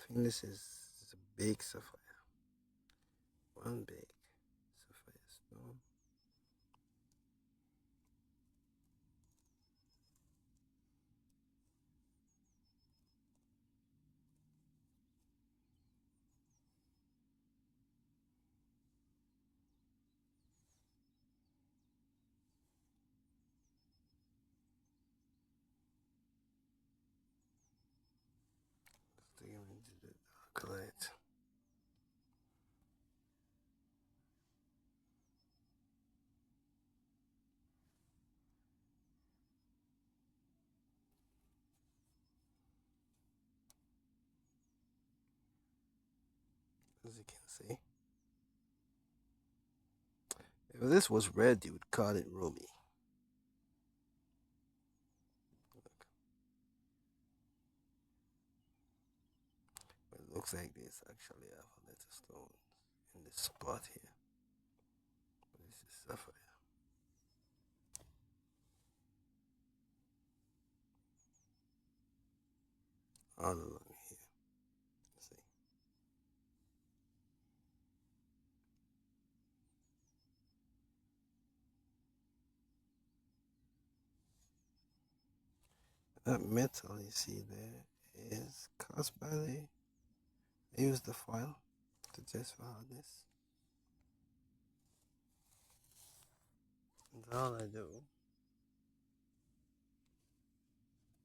think this is a big sapphire. One big sapphire stone. Let's take him into the dark light. As you can see. If this was red, you would call it ruby. Look, but it looks like this actually have a little stone in this spot here. But this is sapphire. All along here. See. That metal you see there is caused by they use the foil to test for hardness. And all I do,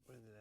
where did